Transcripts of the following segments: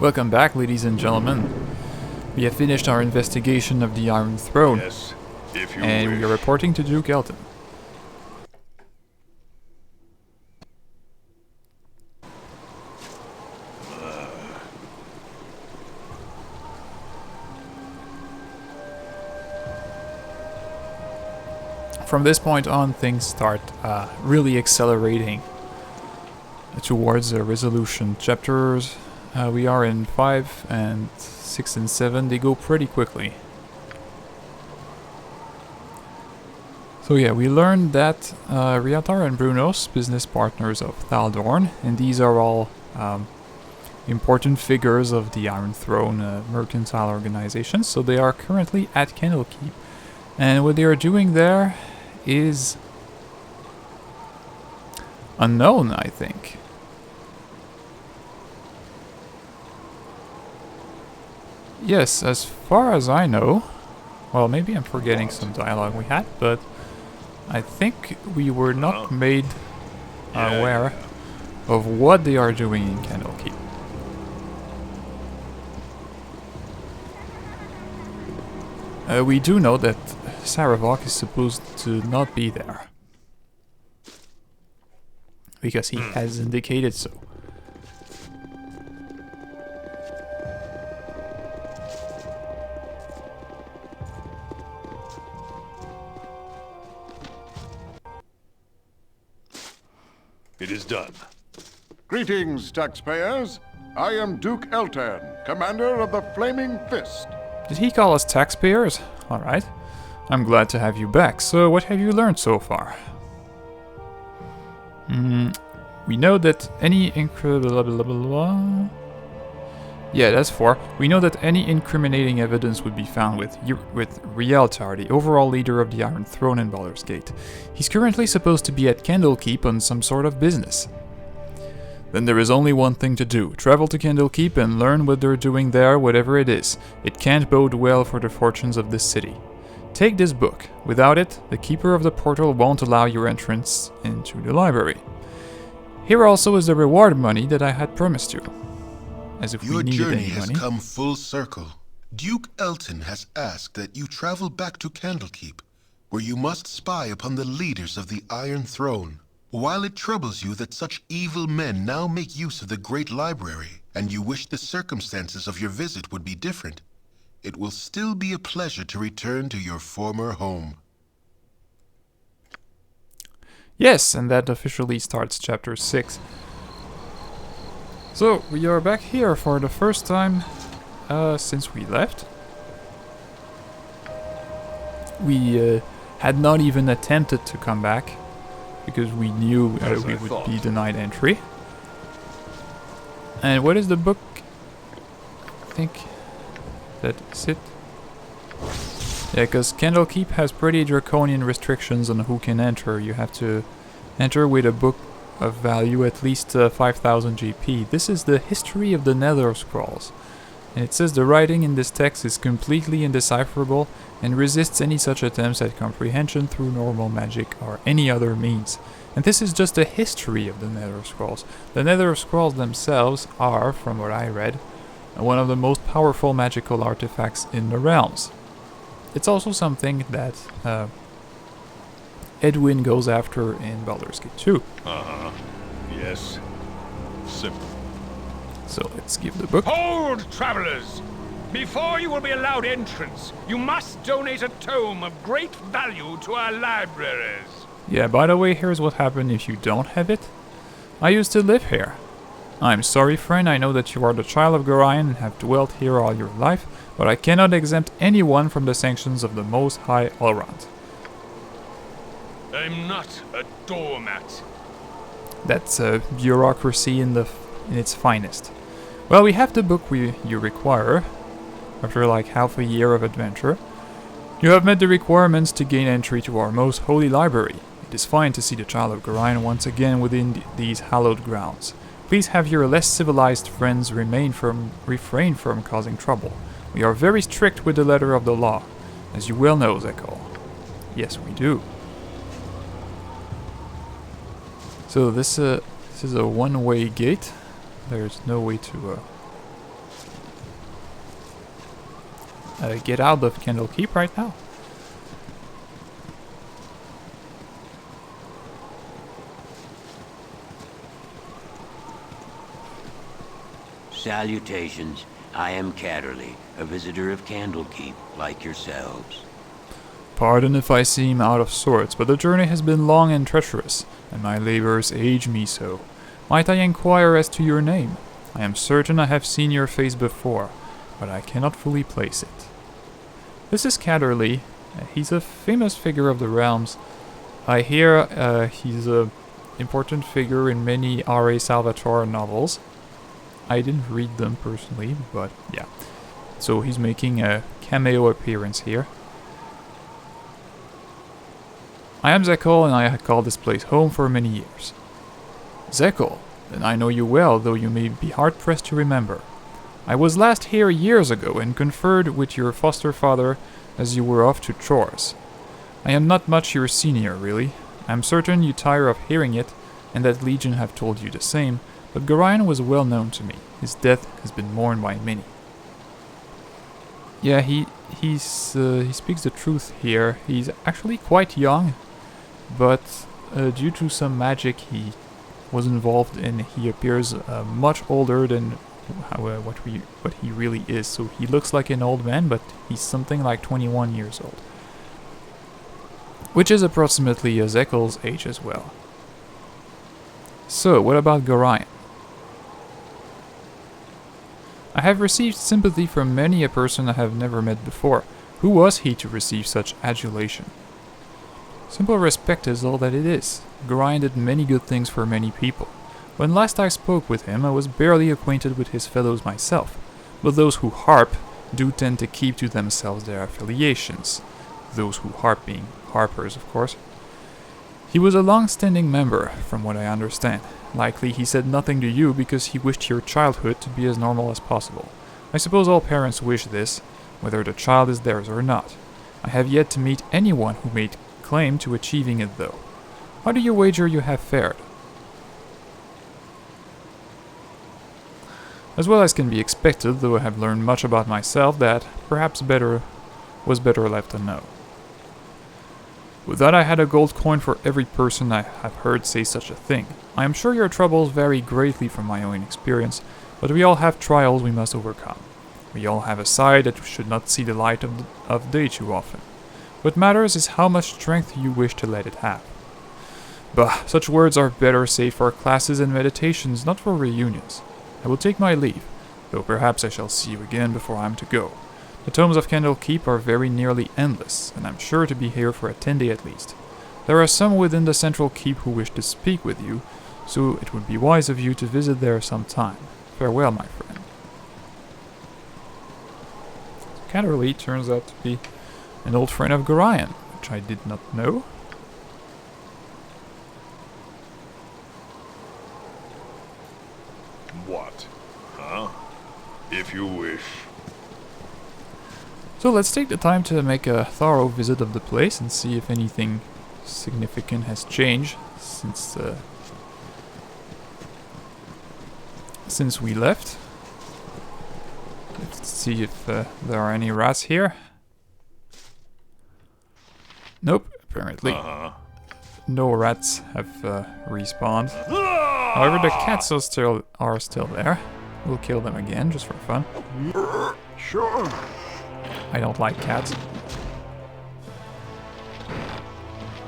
Welcome back, ladies and gentlemen. We have finished our investigation of the Iron Throne, Yes, if you and wish. we are reporting to Duke Elton. From this point on, things start really accelerating towards a resolution. Chapters, we are in 5 and 6 and 7, they go pretty quickly. So yeah, we learned that Riatar and Brunos, business partners of Thaldorn, and these are all important figures of the Iron Throne mercantile organization, so they are currently at Candlekeep. And what they are doing there is unknown, I think. Yes, as far as I know, well, maybe I'm forgetting some dialogue we had, but I think we were not made aware of what they are doing in Candlekeep. We do know that Saravok is supposed to not be there, because he has indicated so. It is done. Greetings, taxpayers. I am Duke Elton, commander of the Flaming Fist. Did he call us taxpayers? Alright. I'm glad to have you back. So, what have you learned so far? We know that any Yeah, that's 4. We know that any incriminating evidence would be found with Rialtar, the overall leader of the Iron Throne in Baldur's Gate. He's currently supposed to be at Candlekeep on some sort of business. Then there is only one thing to do. Travel to Candlekeep and learn what they're doing there, whatever it is. It can't bode well for the fortunes of this city. Take this book. Without it, the keeper of the portal won't allow your entrance into the library. Here also is the reward money that I had promised you. As if we needed any money. Your journey has come full circle. Duke Elton has asked that you travel back to Candlekeep, where you must spy upon the leaders of the Iron Throne. While it troubles you that such evil men now make use of the Great Library, and you wish the circumstances of your visit would be different, it will still be a pleasure to return to your former home. Yes, and that officially starts chapter 6. So, we are back here for the first time since we left. We had not even attempted to come back, because we knew we would be denied entry. And what is the book? I think that's it. Yeah, because Candlekeep has pretty draconian restrictions on who can enter. You have to enter with a book of value at least 5,000 GP. This is the history of the Nether Scrolls. And it says the writing in this text is completely indecipherable and resists any such attempts at comprehension through normal magic or any other means. And this is just a history of the Nether Scrolls. The Nether Scrolls themselves are, from what I read, one of the most powerful magical artifacts in the realms. It's also something that Edwin goes after in Baldur's Gate 2. Yes. Simple. So let's give the book. Hold, travelers! Before you will be allowed entrance, you must donate a tome of great value to our libraries. Yeah, by the way, here's what happened if you don't have it. I used to live here. I'm sorry, friend, I know that you are the child of Gorion and have dwelt here all your life, but I cannot exempt anyone from the sanctions of the Most High Elrond. I'm not a doormat. That's bureaucracy in its finest. Well, we have the book you require, after like half a year of adventure. You have met the requirements to gain entry to our most holy library. It is fine to see the child of Gorion once again within these hallowed grounds. Please have your less civilized friends refrain from causing trouble. We are very strict with the letter of the law, as you well know, Zekol. Yes, we do. So this is a one-way gate. There's no way to get out of Candlekeep right now. Salutations. I am Catterley, a visitor of Candlekeep, like yourselves. Pardon if I seem out of sorts, but the journey has been long and treacherous, and my labors age me so. Might I inquire as to your name? I am certain I have seen your face before, but I cannot fully place it. This is Catterley. He's a famous figure of the realms. I hear he's a important figure in many R.A. Salvatore novels. I didn't read them personally, but yeah. So he's making a cameo appearance here. I am Zekel, and I had called this place home for many years. Zekel, then I know you well, though you may be hard-pressed to remember. I was last here years ago and conferred with your foster father as you were off to chores. I am not much your senior, really. I am certain you tire of hearing it, and that Legion have told you the same, but Gorion was well known to me. His death has been mourned by many. Yeah, he speaks the truth here. He's actually quite young, but due to some magic he was involved in, he appears much older than what he really is. So he looks like an old man, but he's something like 21 years old, which is approximately Zekel's age as well. So, what about Gorion? I have received sympathy from many a person I have never met before. Who was he to receive such adulation? Simple respect is all that it is. Gorion did many good things for many people. When last I spoke with him, I was barely acquainted with his fellows myself, but those who harp do tend to keep to themselves their affiliations. Those who harp being harpers, of course. He was a long-standing member, from what I understand. Likely he said nothing to you because he wished your childhood to be as normal as possible. I suppose all parents wish this, whether the child is theirs or not. I have yet to meet anyone who made claim to achieving it, though. How do you wager you have fared? As well as can be expected, though I have learned much about myself that perhaps was better left unknown. With that I had a gold coin for every person I have heard say such a thing. I am sure your troubles vary greatly from my own experience, but we all have trials we must overcome. We all have a side that should not see the light of day too often. What matters is how much strength you wish to let it have. Bah, such words are better saved for classes and meditations, not for reunions. I will take my leave, though perhaps I shall see you again before I am to go. The tomes of Candlekeep are very nearly endless, and I'm sure to be here for a 10-day at least. There are some within the central keep who wish to speak with you, so it would be wise of you to visit there sometime. Farewell, my friend. Catterley turns out to be an old friend of Gorion, which I did not know. What? Huh? If you wish. So let's take the time to make a thorough visit of the place and see if anything significant has changed since we left. Let's see if there are any rats here. Nope, apparently. No rats have respawned. However, the cats are still there. We'll kill them again, just for fun. Sure. I don't like cats.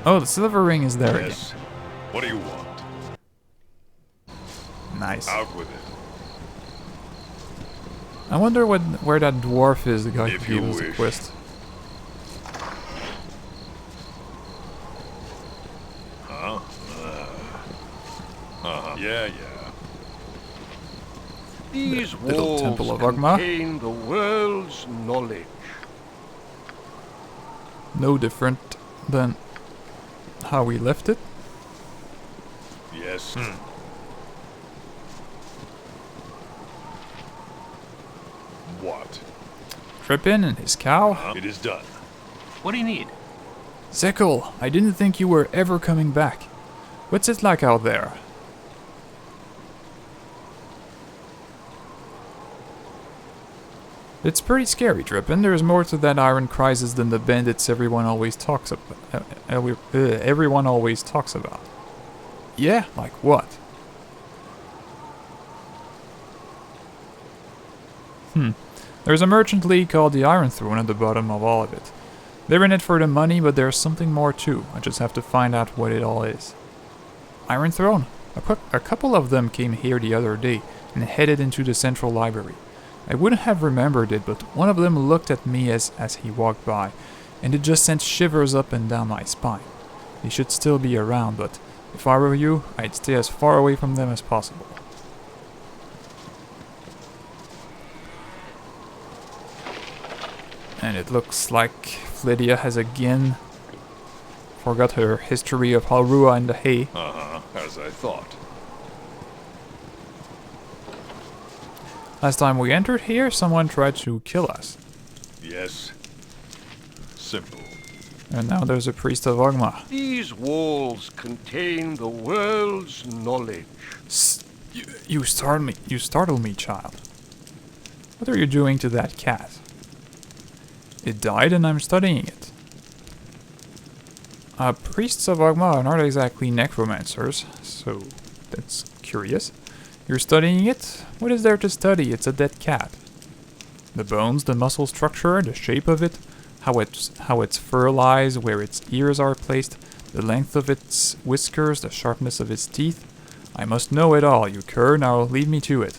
Oh, the silver ring is there Yes. What do you want? again. Nice. Out with it. I wonder where that dwarf is, the guy If who you gave us the wish. quest. Huh? Yeah. These little walls temple of Ogma. contain the world's knowledge. No different than how we left it. Yes. What? Trippin and his cow. It is done. What do you need? Zekel, I didn't think you were ever coming back. What's it like out there? It's pretty scary, Drippin. There's more to that iron crisis than the bandits everyone always talks about. Everyone always talks about. Yeah, like what? There's a merchant league called the Iron Throne at the bottom of all of it. They're in it for the money, but there's something more too. I just have to find out what it all is. Iron Throne. A couple of them came here the other day and headed into the central library. I wouldn't have remembered it, but one of them looked at me as he walked by, and it just sent shivers up and down my spine. They should still be around, but if I were you, I'd stay as far away from them as possible. And it looks like Flydia has again forgot her history of Halrua and the hay. As I thought. Last time we entered here, someone tried to kill us. Yes. Simple. And now there's a priest of Ogma. These walls contain the world's knowledge. You startle me, child. What are you doing to that cat? It died and I'm studying it. Priests of Ogma are not exactly necromancers, so that's curious. You're studying it? What is there to study? It's a dead cat. The bones, the muscle structure, the shape of it, how its fur lies, where its ears are placed, the length of its whiskers, the sharpness of its teeth. I must know it all, you cur. Now lead me to it.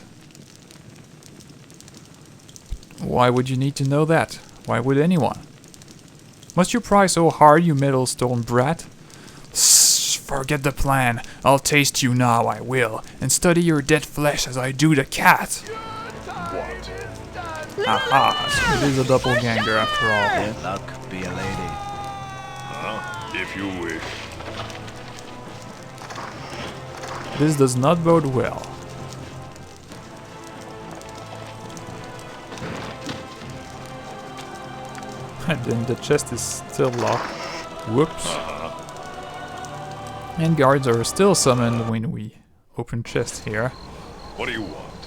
Why would you need to know that? Why would anyone? Must you pry so hard, you Middlestone brat? Forget the plan. I'll taste you now, I will, and study your dead flesh as I do the cat. What? Aha, so it is a doppelganger after all. Good luck, be a lady. If you wish. This does not bode well. And then the chest is still locked. Whoops. And guards are still summoned when we open chest here. What do you want?